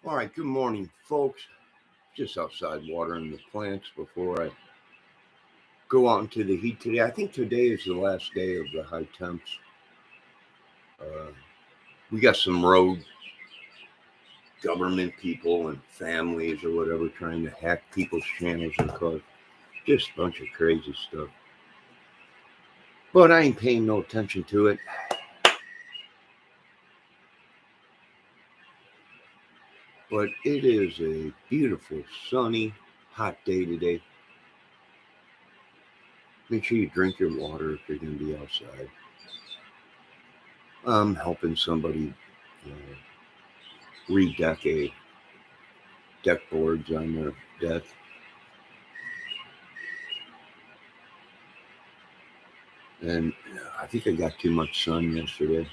All right, good morning, folks. Just outside watering the plants before I go out into the heat today. I think today is the last day of the high temps. Uh, we got some rogue government people and families or whatever trying to hack people's channels and cause just a bunch of crazy stuff. But I ain't paying no attention to it. But it is a beautiful, sunny, hot day today. Make sure you drink your water if you're going to be outside. I'm helping somebody redeck a deck boards on their deck. And I think I got too much sun yesterday.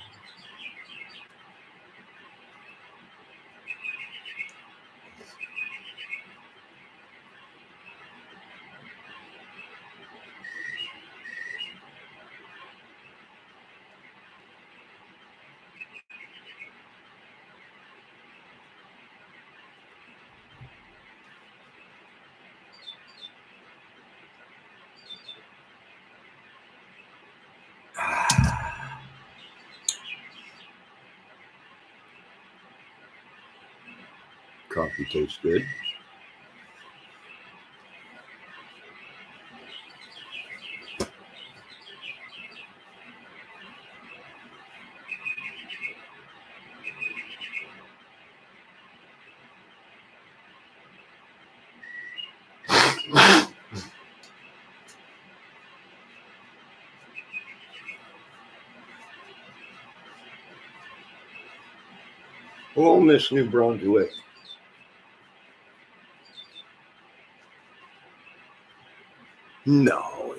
Coffee tastes good. Oh, Miss New Brunswick. No,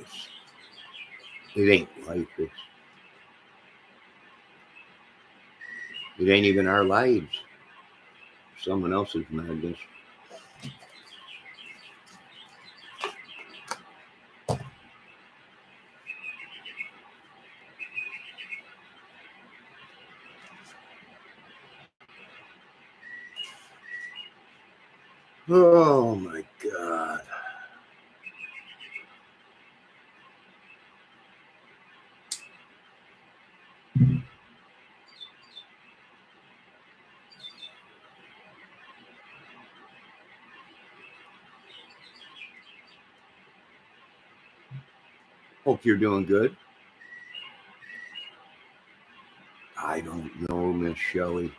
it ain't life. It ain't even our lives. Someone else's madness. Oh my God. Hope you're doing good. I don't know, Miss Shelley.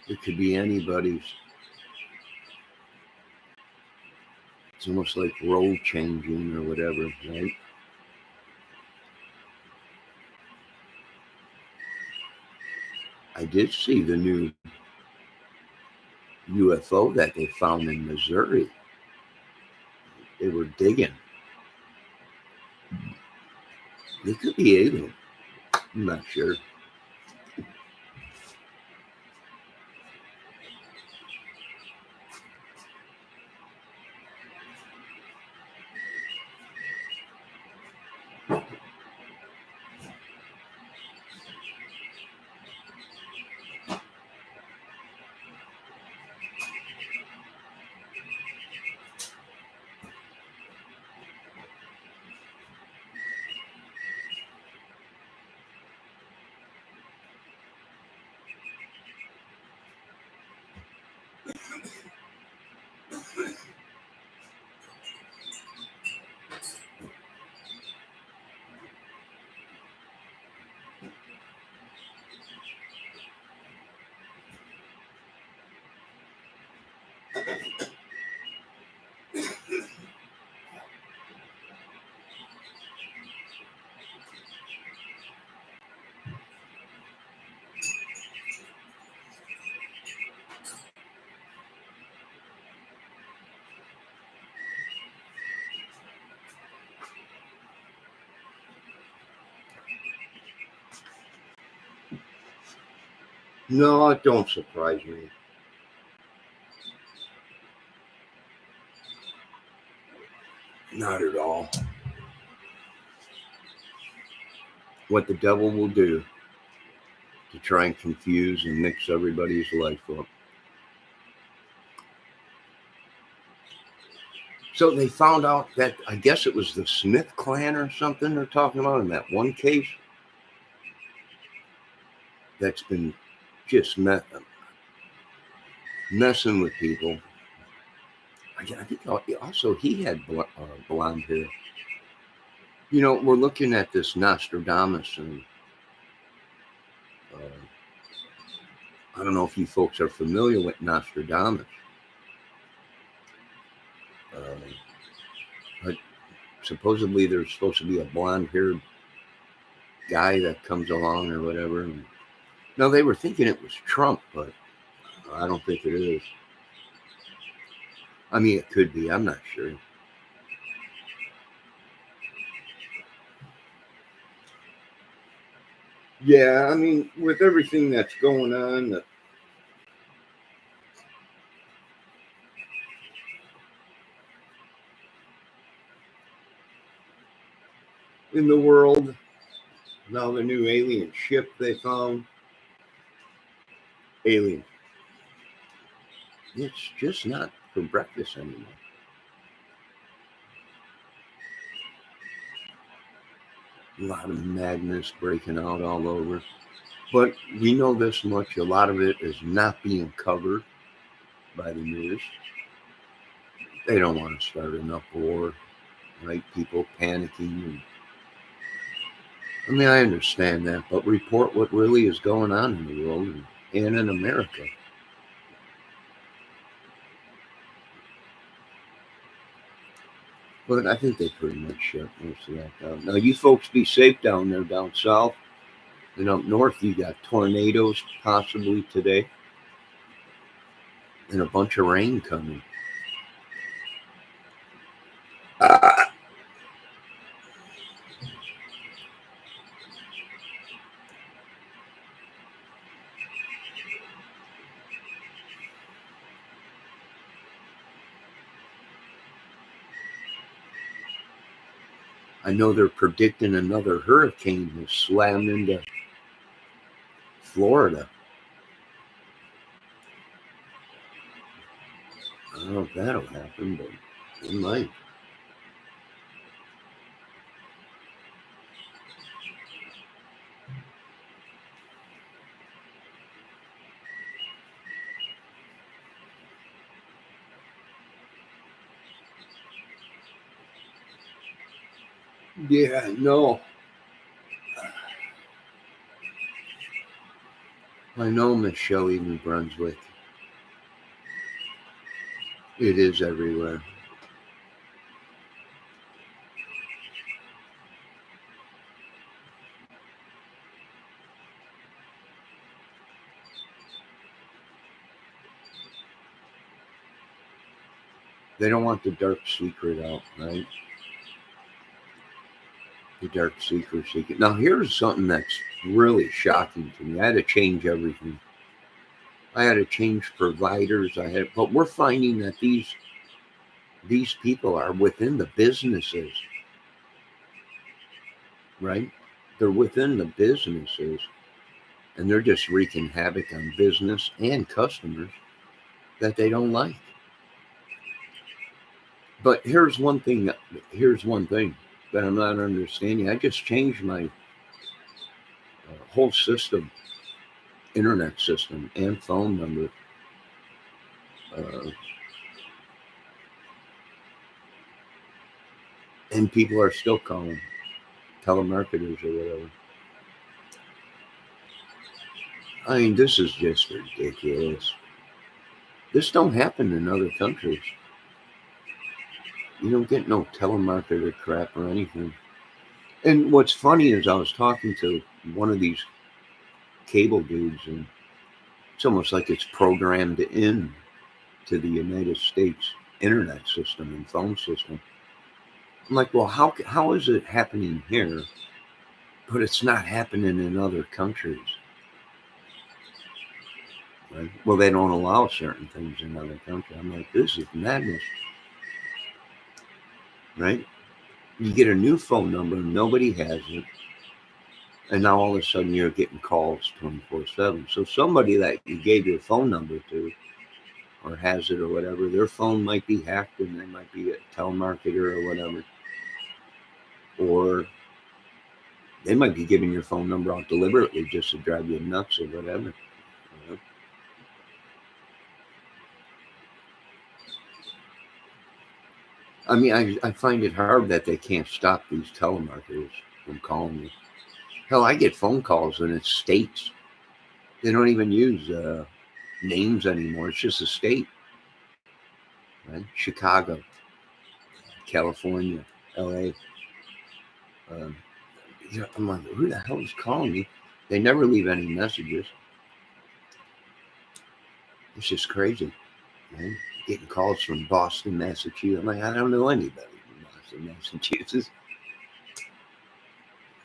It could be anybody's. It's almost like role changing or whatever, right? I did see the new UFO that they found in Missouri. They were digging. It could be alien. I'm not sure. No, it don't surprise me. Not at all. What the devil will do to try and confuse and mix everybody's life up. So they found out that, I guess it was the Smith clan or something they're talking about in that one case that's been just messing with people. I think also he had blonde hair. You know, we're looking at this Nostradamus, and I don't know if you folks are familiar with Nostradamus. But supposedly there's supposed to be a blonde-haired guy that comes along or whatever. And now they were thinking it was Trump, but I don't think it is. I mean, it could be. I'm not sure. Yeah, I mean, with everything that's going on, in the world, now the new alien ship they found. Alien. It's just not for breakfast anymore. A lot of madness breaking out all over. But we know this much, a lot of it is not being covered by the news. They don't want to start an uproar, right? People panicking. And, I mean, I understand that, but report what really is going on in the world and in America. But I think they pretty much shut most of that down. Now, you folks be safe down there, down south. And up north, you got tornadoes possibly today and a bunch of rain coming. I know they're predicting another hurricane to slam into Florida. I don't know if that'll happen, but it might. Yeah, no. I know Miss Shelley, New Brunswick. It is everywhere. They don't want the dark secret out, right? The dark secret. Now, here's something that's really shocking to me. I had to change everything. I had to change providers. But we're finding that these people are within the businesses, right? They're within the businesses, and they're just wreaking havoc on business and customers that they don't like. But here's one thing. Here's one thing that I'm not understanding. I just changed my whole system, internet system, and phone number. Uh, and people are still calling, telemarketers or whatever. I mean, this is just ridiculous. This don't happen in other countries. You don't get no telemarketer crap or anything. And what's funny is I was talking to one of these cable dudes, and it's almost like it's programmed in to the United States internet system and phone system. I'm like, well, how is it happening here, but it's not happening in other countries? Right? Well, they don't allow certain things in other countries. I'm like, this is madness. Right? You get a new phone number, nobody has it. And now all of a sudden you're getting calls 24/7. So somebody that you gave your phone number to or has it or whatever, their phone might be hacked and they might be a telemarketer or whatever. Or they might be giving your phone number out deliberately just to drive you nuts or whatever. You know? I mean, I find it hard that they can't stop these telemarketers from calling me. Hell, I get phone calls and it's states. They don't even use names anymore. It's just a state, right? Chicago, California, LA. Um, I'm like, who the hell is calling me? They never leave any messages. It's just crazy, man. Getting calls from Boston, Massachusetts. I'm like, I don't know anybody from Boston, Massachusetts.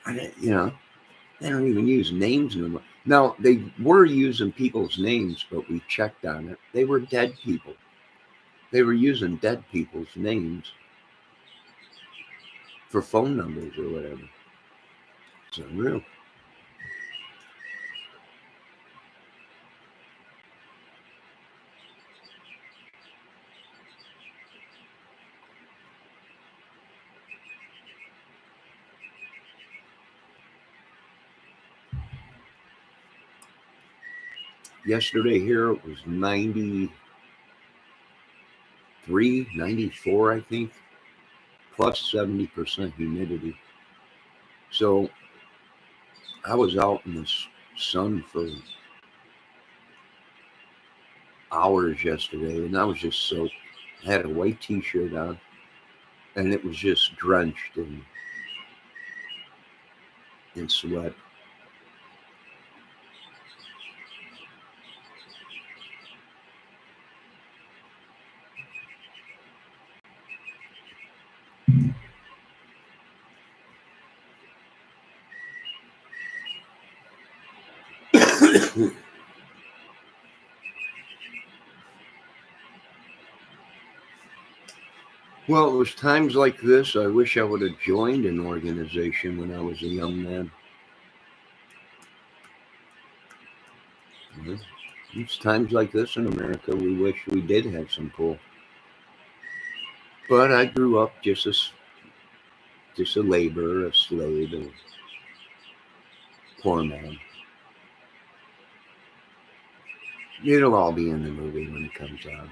They don't even use names anymore. Now, they were using people's names, but we checked on it. They were dead people. They were using dead people's names for phone numbers or whatever. It's unreal. Yesterday here it was 93, 94, I think, plus 70% humidity. So I was out in the sun for hours yesterday, and I was just soaked. I had a white t-shirt on, and it was just drenched in sweat. Well, it was times like this I wish I would have joined an organization when I was a young man. It's times like this in America we wish we did have some pull. But I grew up just a laborer, a slave, a poor man. It'll all be in the movie when it comes out.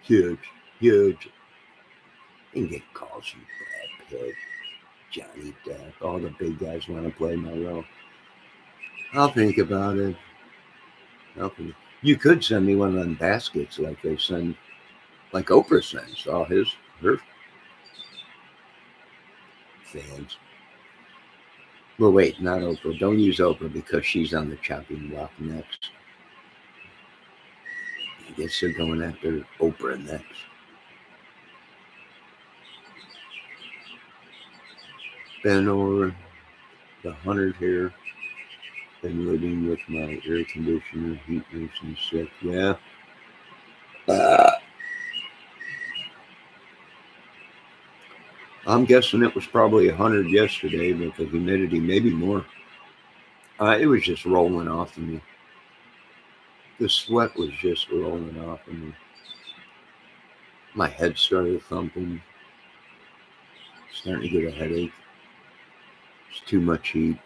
Huge, huge. You can get calls from Brad Pitt, Johnny Depp. All the big guys want to play my role. I'll think about it. You could send me one of them baskets like they send, like Oprah sends all her fans. Well, wait, not Oprah. Don't use Oprah because she's on the chopping block next. I guess they're going after Oprah next. Been over the 100 here. Been living with my air conditioner. Heat makes me sick. Yeah. I'm guessing it was probably 100 yesterday, but the humidity, maybe more. It was just rolling off of me. The sweat was just rolling off of me. My head started thumping. Starting to get a headache. It's too much heat.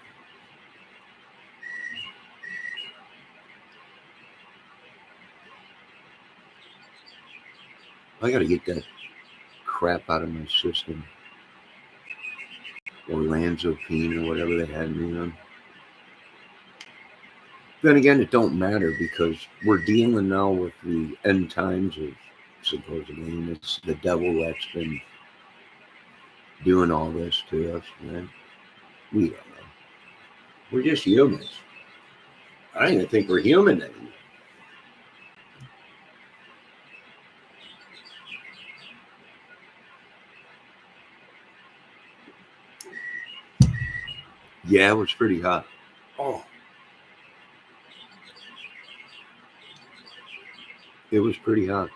I got to get that crap out of my system. Olanzapine or whatever they had me on. Then again, it don't matter because we're dealing now with the end times of supposedly, and it's the devil that's been doing all this to us, man. We don't know. We're just humans. I don't even think we're human anymore. Yeah, it was pretty hot. Oh, it was pretty hot.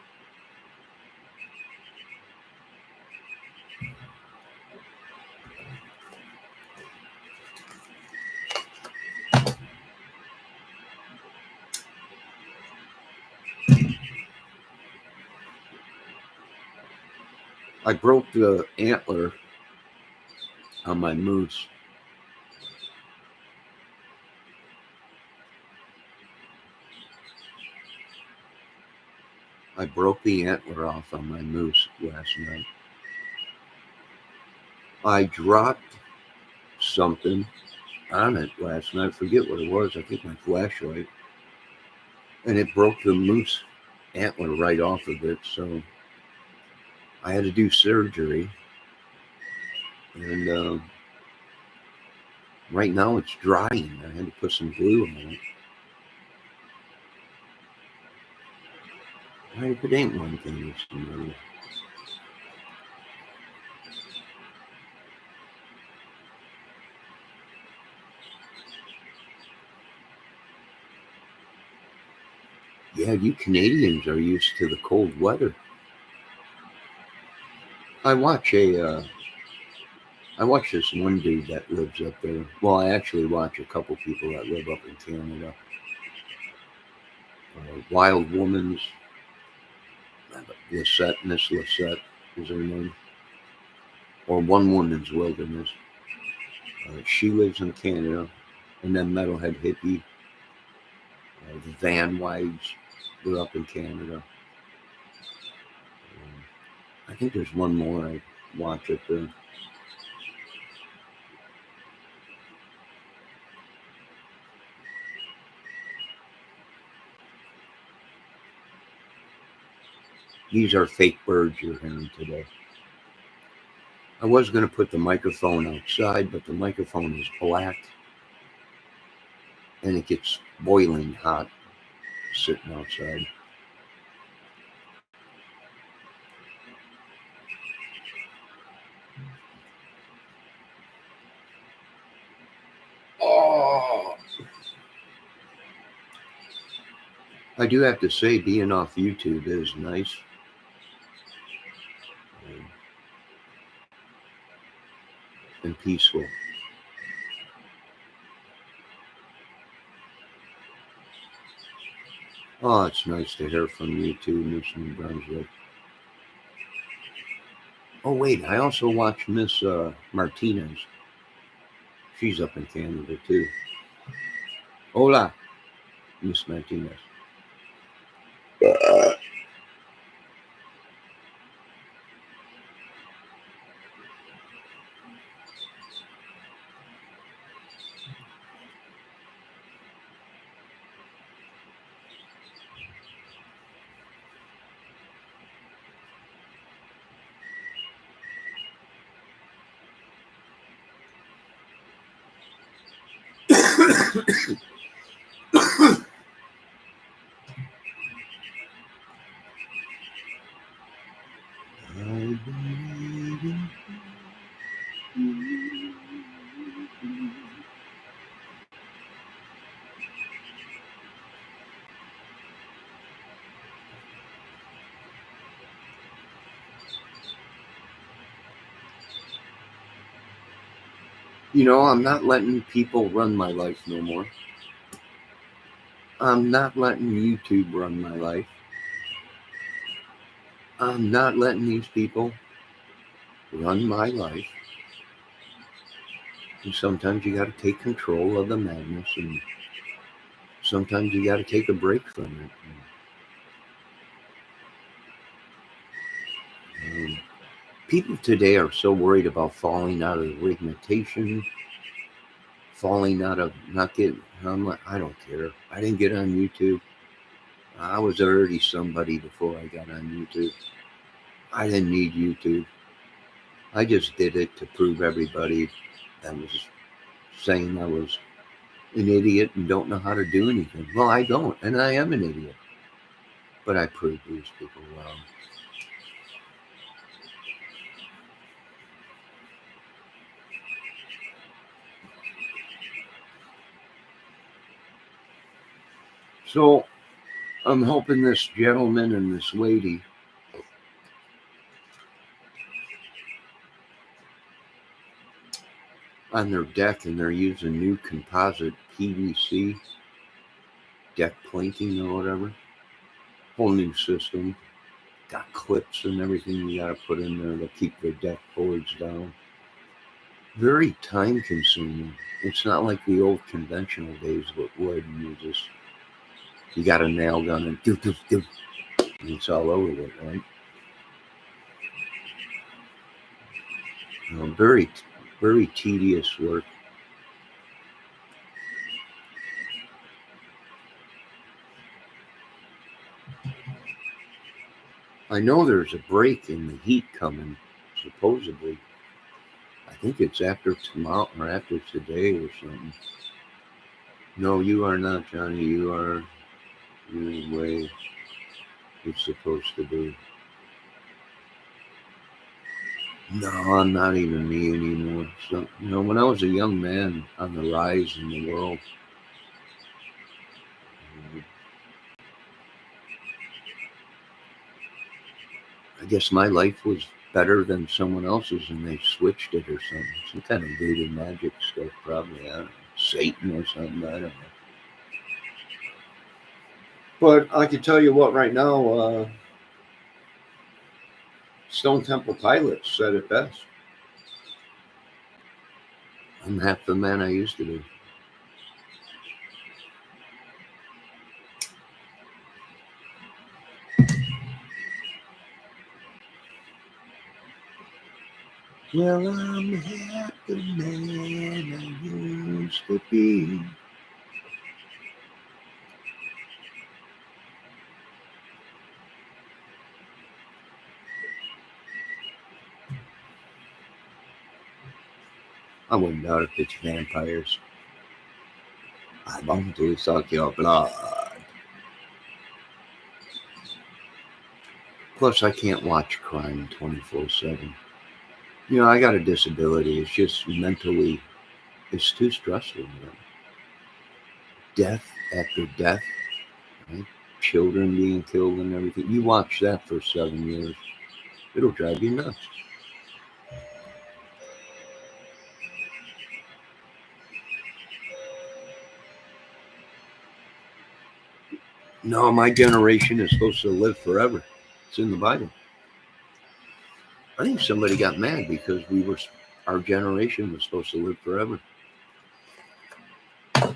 I broke the antler on my moose. I broke the antler off on my moose last night. I dropped something on it last night. I forget what it was. I think my flashlight. And it broke the moose antler right off of it. So I had to do surgery. And right now it's drying. I had to put some glue on it. If it ain't one thing, it's another. Yeah, you Canadians are used to the cold weather. I watch this one dude that lives up there. Well, I actually watch a couple people that live up in Canada. Wild Woman's Lisette, Miss Lisette is her name, or One Woman's Wilderness. She lives in Canada, and then Metalhead Hippie, the Van Wives, they're up in Canada. I think there's one more I watch up there. These are fake birds you're hearing today. I was going to put the microphone outside, but the microphone is black and it gets boiling hot sitting outside. Oh! I do have to say, being off YouTube is nice. And peaceful. Oh, it's nice to hear from you too, Miss New Brunswick. Oh, wait, I also watch Miss Martinez. She's up in Canada too. Hola, Miss Martinez. You know, I'm not letting people run my life no more. I'm not letting YouTube run my life. I'm not letting these people run my life. And sometimes you got to take control of the madness, and sometimes you got to take a break from it. People today are so worried about falling out of the rigmentation, falling out of not getting. I'm like, I don't care. I didn't get on YouTube. I was already somebody before I got on YouTube. I didn't need YouTube. I just did it to prove everybody that was saying I was an idiot and don't know how to do anything. Well, I don't, and I am an idiot. But I proved these people wrong. So I'm hoping this gentleman and this lady on their deck, and they're using new composite PVC deck planking or whatever. Whole new system. got clips and everything you got to put in there to keep the deck boards down. Very time consuming. It's not like the old conventional days with wood. You got a nail gun and do, and it's all over it, right? Very, very tedious work. I know there's a break in the heat coming, supposedly. I think it's after tomorrow or after today or something. No, you are not, Johnny. You're the way it's supposed to be. No, I'm not even me anymore. So, when I was a young man on the rise in the world, I guess my life was better than someone else's and they switched it or something. Some kind of voodoo magic stuff, probably. I don't know. Satan or something. I don't know. But I can tell you what, right now, Stone Temple Pilots said it best. I'm half the man I used to be. Well, I'm half the man I used to be. I wouldn't doubt if it's vampires. I want to suck your blood. Plus, I can't watch crime 24/7. I got a disability. It's just mentally, it's too stressful. Death after death, right? Children being killed and everything. You watch that for 7 years, it'll drive you nuts. No, my generation is supposed to live forever. It's in the Bible. I think somebody got mad because our generation was supposed to live forever. And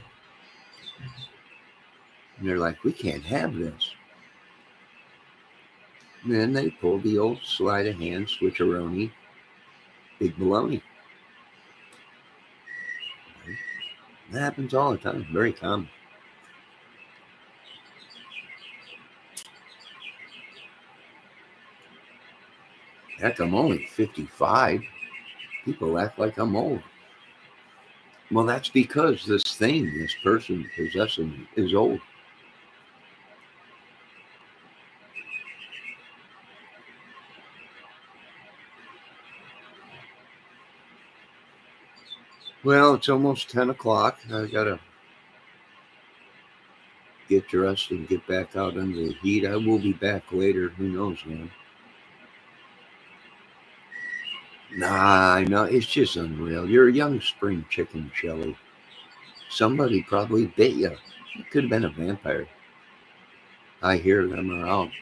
they're like, we can't have this. And then they pulled the old sleight of hand switcheroni, big baloney. That happens all the time. Very common. Heck, I'm only 55. People act like I'm old. Well, that's because this person possessing me, is old. Well, it's almost 10 o'clock. I got to get dressed and get back out into the heat. I will be back later. Who knows, man? Nah, I know. It's just unreal. You're a young spring chicken, Shelley. Somebody probably bit you. It could have been a vampire. I hear them around.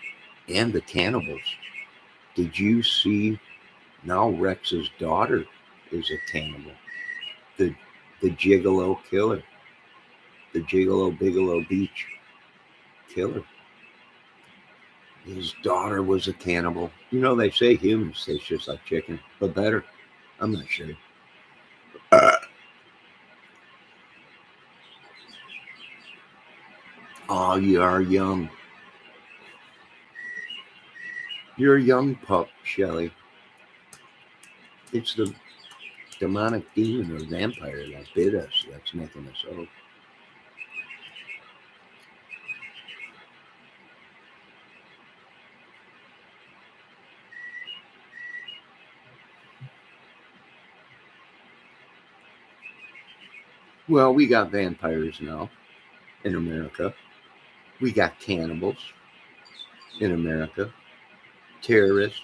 And the cannibals. Did you see now Rex's daughter is a cannibal? The the Gigolo killer. The Gigolo Bigelow Beach killer. His daughter was a cannibal. They say humans taste just like chicken, but better. I'm not sure. Oh, you are young. You're a young pup, Shelley. It's the demonic demon or vampire that bit us that's making us old. Well, we got vampires now in America. We got cannibals in America. Terrorists,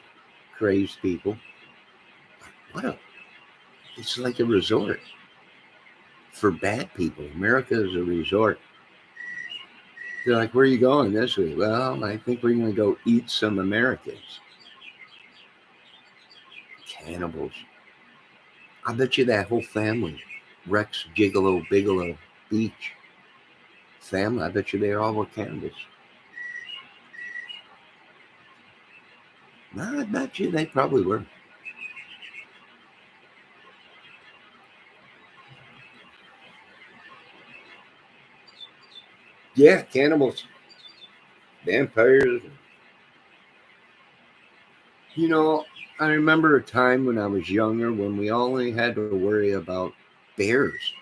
crazed people. It's like a resort for bad people. America is a resort. They're like, where are you going this week? Well, I think we're going to go eat some Americans. Cannibals. I bet you that whole family, Rex, Gigolo, Bigelow, Beach family, I bet you they all were cannibals. No, I bet you they probably were. Yeah, cannibals, vampires. You know, I remember a time when I was younger when we only had to worry about bears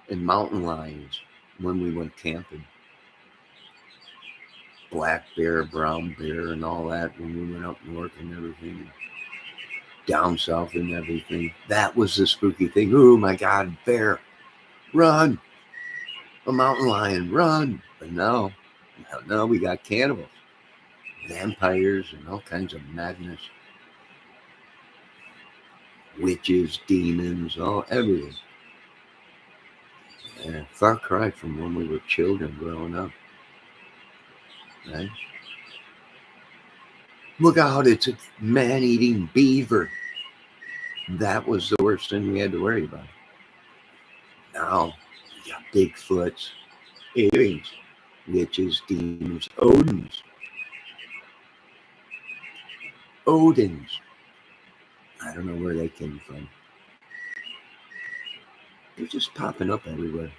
and mountain lions when we went camping. Black bear, brown bear, and all that when we went up north and everything, down south and everything. That was the spooky thing. Oh my God, bear, run! A mountain lion, run! But no, we got cannibals, vampires, and all kinds of madness, witches, demons, all everything. Yeah, far cry from when we were children growing up. Right? Look out, it's a man-eating beaver. That was the worst thing we had to worry about. Now, we got Bigfoots, aliens, witches, demons, Odins. I don't know where they came from. They're just popping up everywhere.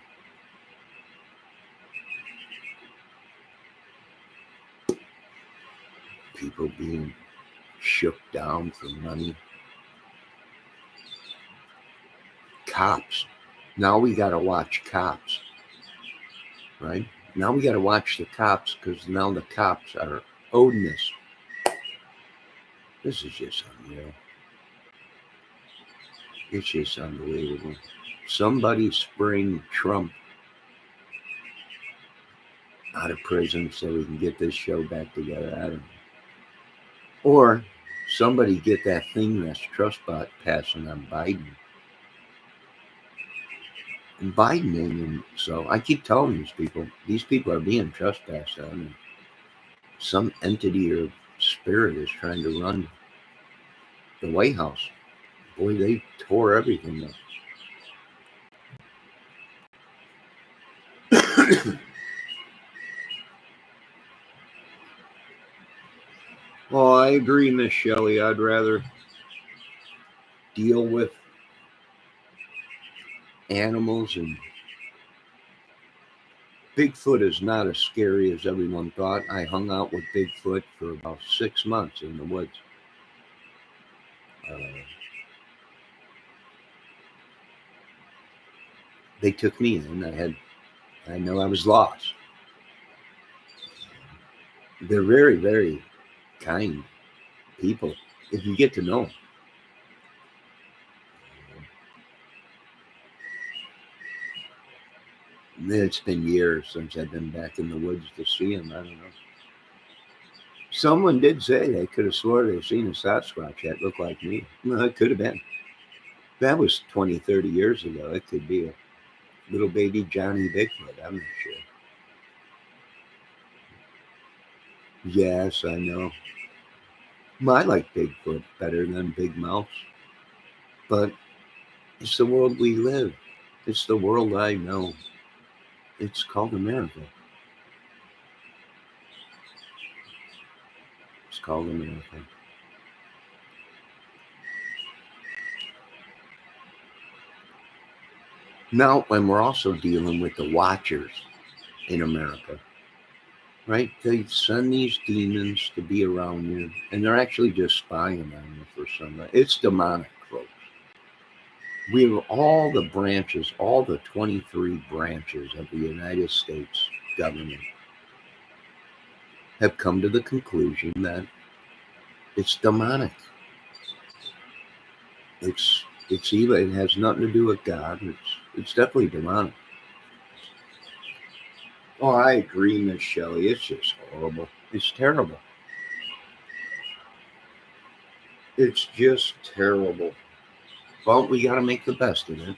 People being shook down for money. Cops. Now we got to watch cops, right? Now we got to watch the cops because now the cops are Odinists. This is just unreal. It's just unbelievable. Somebody spring Trump out of prison so we can get this show back together. I don't know. Or somebody get that thing that's trespassing on Biden. And Biden ain't even, so I keep telling these people are being trespassed on. And some entity or spirit is trying to run the White House. Boy, they tore everything up. Well, I agree, Miss Shelley. I'd rather deal with animals, and Bigfoot is not as scary as everyone thought. I hung out with Bigfoot for about 6 months in the woods. They took me in. I know I was lost. They're very, very kind people if you get to know them. It's been years since I've been back in the woods to see them. I don't know. Someone did say they could have swore they've seen a Sasquatch that looked like me. Well, it could have been. That was 20, 30 years ago. It could be a little baby Johnny Bigfoot. I'm not sure. Yes, I know. I like Bigfoot better than Big Mouse. But it's the world we live. It's the world I know. It's called America. It's called America. Now, when we're also dealing with the watchers in America, right? They send these demons to be around you, and they're actually just spying on you for some reason. It's demonic, folks. We have all the branches, all the 23 branches of the United States government have come to the conclusion that it's demonic. It's evil. It has nothing to do with God. It's definitely demonic. Oh, I agree, Miss Shelley. It's just horrible. It's terrible. It's just terrible. But we got to make the best of it.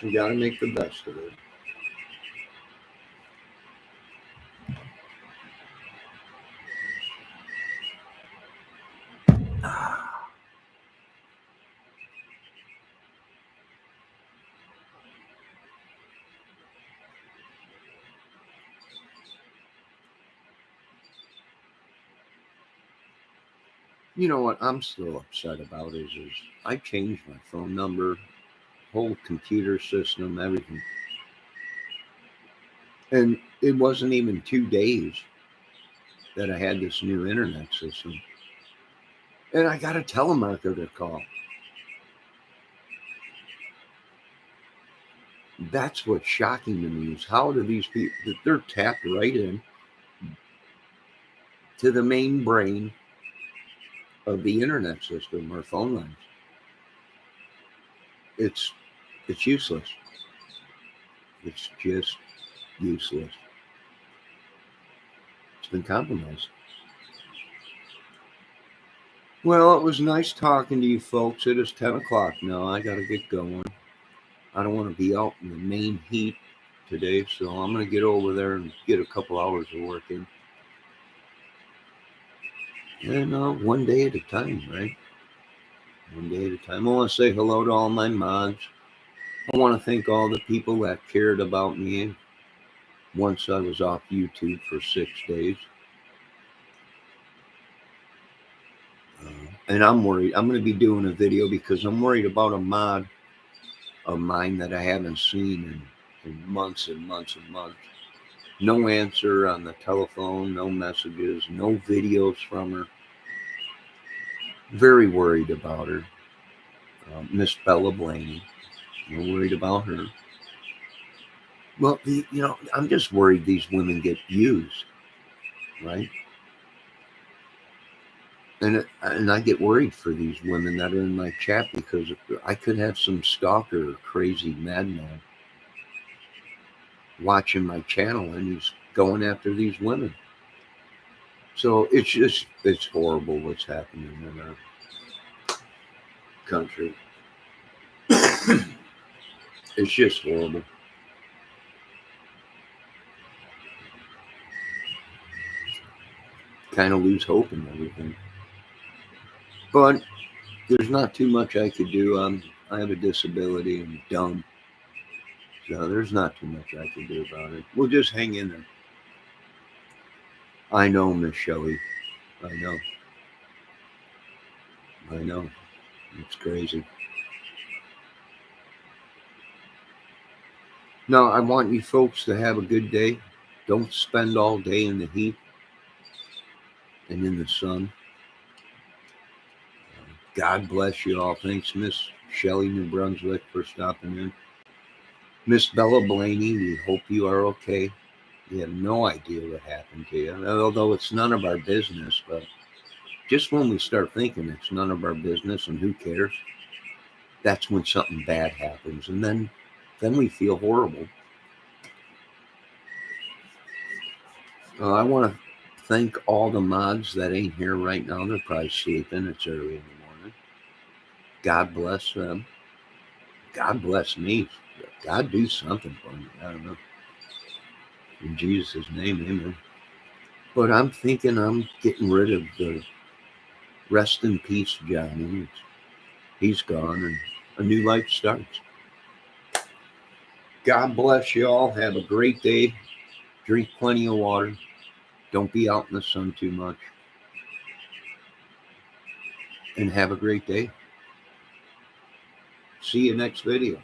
We got to make the best of it. You know what I'm still upset about is I changed my phone number, whole computer system, everything. And it wasn't even 2 days that I had this new internet system. And I got a telemarketer to call. That's what's shocking to me is how do these people, they're tapped right in to the main brain of the internet system or phone lines. It's useless. It's just useless. It's been compromised. Well, it was nice talking to you folks. It is 10 o'clock now. I got to get going. I don't want to be out in the main heat today, so I'm going to get over there and get a couple hours of work in. And one day at a time, right? One day at a time. I want to say hello to all my mods. I want to thank all the people that cared about me once I was off YouTube for 6 days. And I'm worried. I'm going to be doing a video because I'm worried about a mod of mine that I haven't seen in months and months and months. No answer on the telephone, no messages, no videos from her. Very worried about her. Miss Bella Blaney. I'm worried about her. Well, I'm just worried these women get used, right? And I get worried for these women that are in my chat because I could have some stalker, crazy madman watching my channel and he's going after these women. So it's horrible what's happening in our country. It's just horrible. Kind of lose hope in everything. But there's not too much I could do. I have a disability and dumb. So there's not too much I can do about it. We'll just hang in there. I know, Miss Shelley. I know. It's crazy. Now, I want you folks to have a good day. Don't spend all day in the heat and in the sun. God bless you all. Thanks, Miss Shelley, New Brunswick, for stopping in. Miss Bella Blaney, we hope you are okay. We have no idea what happened to you, although it's none of our business. But just when we start thinking it's none of our business and who cares, that's when something bad happens. And then we feel horrible. I want to thank all the mods that ain't here right now. They're probably sleeping. It's early in the morning. God bless them. God bless me. God do something for me. I don't know. In Jesus' name, amen. But I'm thinking I'm getting rid of the rest in peace, Johnny. He's gone and a new life starts. God bless you all. Have a great day. Drink plenty of water. Don't be out in the sun too much. And have a great day. See you next video.